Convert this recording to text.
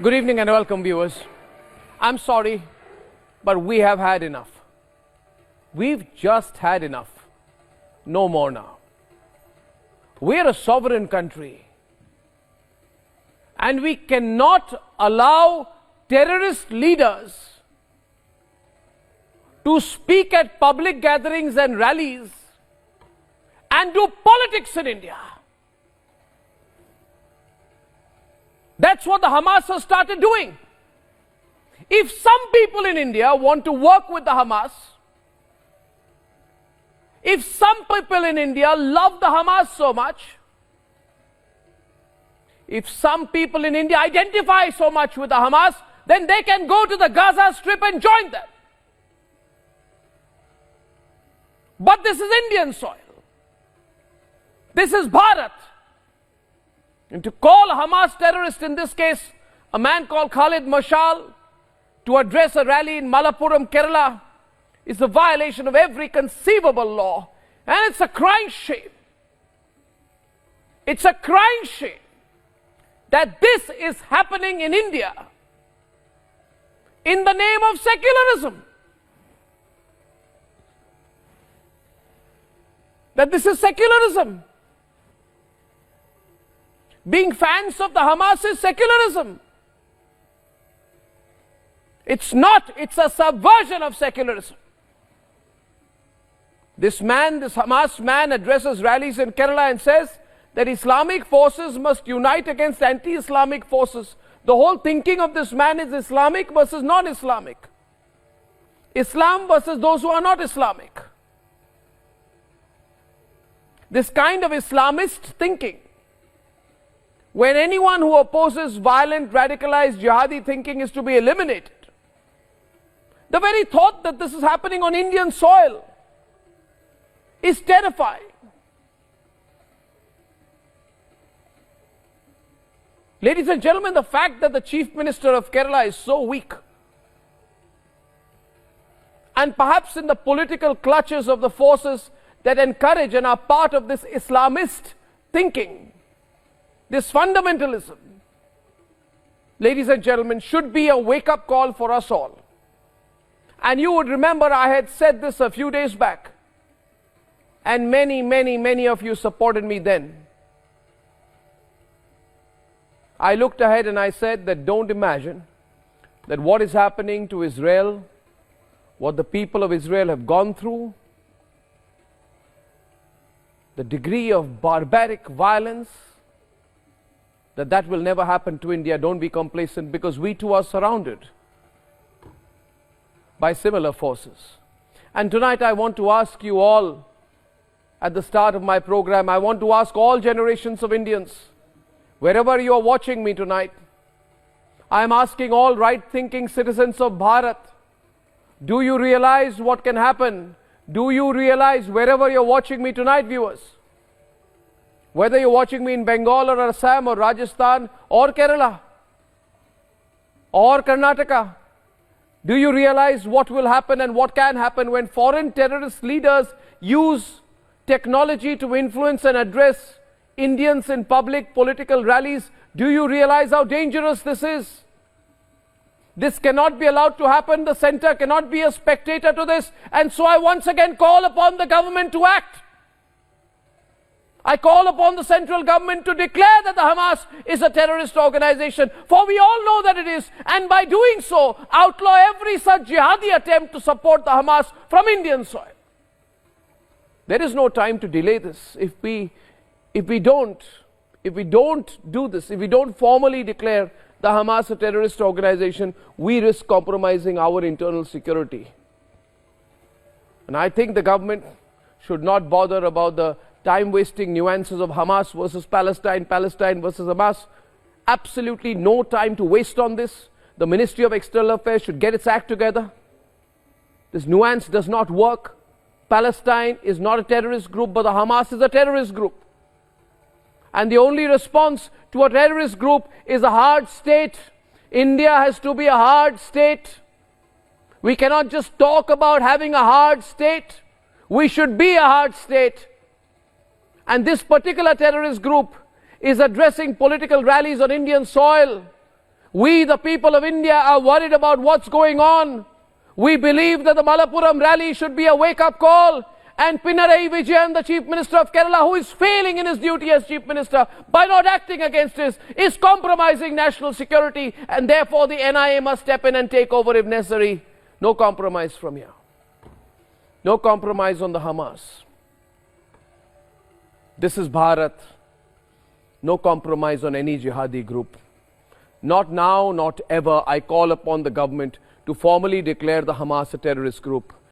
Good evening and welcome, viewers. I'm sorry, but we have had enough. We've just had enough. No more now. We're a sovereign country, and we cannot allow terrorist leaders to speak at public gatherings and rallies and do politics in India. That's what the Hamas has started doing. If some people in India want to work with the Hamas, if some people in India love the Hamas so much, if some people in India identify so much with the Hamas, then they can go to the Gaza Strip and join them. But this is Indian soil. This is Bharat. And to call a Hamas terrorist, in this case, a man called Khalid Mashal, to address a rally in Malappuram, Kerala, is a violation of every conceivable law. And it's a crying shame. It's a crying shame that this is happening in India in the name of secularism. That this is secularism. Being fans of the Hamas is secularism. It's not, it's a subversion of secularism. This man, this Hamas man, addresses rallies in Kerala and says that Islamic forces must unite against anti-Islamic forces. The whole thinking of this man is Islamic versus non-Islamic. Islam versus those who are not Islamic. This kind of Islamist thinking, when anyone who opposes violent, radicalized, jihadi thinking is to be eliminated. The very thought that this is happening on Indian soil is terrifying. Ladies and gentlemen, the fact that the Chief Minister of Kerala is so weak, and perhaps in the political clutches of the forces that encourage and are part of this Islamist thinking, this fundamentalism, ladies and gentlemen, should be a wake-up call for us all. And you would remember I had said this a few days back, and many of you supported me then. I looked ahead and I said that don't imagine that what is happening to Israel, what the people of Israel have gone through, the degree of barbaric violence, that will never happen to India. Don't be complacent, because we too are surrounded by similar forces. And tonight I want to ask you all, at the start of my program, I want to ask all generations of Indians, wherever you are watching me tonight, I am asking all right-thinking citizens of Bharat, do you realize what can happen? Do you realize, wherever you're watching me tonight, viewers, whether you're watching me in Bengal or Assam or Rajasthan or Kerala or Karnataka, do you realize what will happen and what can happen when foreign terrorist leaders use technology to influence and address Indians in public political rallies? Do you realize how dangerous this is? This cannot be allowed to happen. The center cannot be a spectator to this. And so I once again call upon the government to act. I call upon the central government to declare that the Hamas is a terrorist organization, for we all know that it is, and by doing so, outlaw every such jihadi attempt to support the Hamas from Indian soil. There is no time to delay this. If we don't do this, if we don't formally declare the Hamas a terrorist organization, we risk compromising our internal security. And I think the government should not bother about the time-wasting nuances of Hamas versus Palestine, Palestine versus Hamas. Absolutely no time to waste on this. The Ministry of External Affairs should get its act together. This nuance does not work. Palestine is not a terrorist group, but the Hamas is a terrorist group. And the only response to a terrorist group is a hard state. India has to be a hard state. We cannot just talk about having a hard state. We should be a hard state. And this particular terrorist group is addressing political rallies on Indian soil We, the people of India, are worried about what's going on. We believe that the Malappuram rally should be a wake-up call. And Pinarayi Vijayan, the Chief Minister of Kerala, who is failing in his duty as Chief Minister by not acting against this, is compromising national security, and therefore the NIA must step in and take over if necessary. No compromise from here. No compromise on the Hamas. This is Bharat. No compromise on any jihadi group. Not now, not ever. I call upon the government to formally declare the Hamas a terrorist group.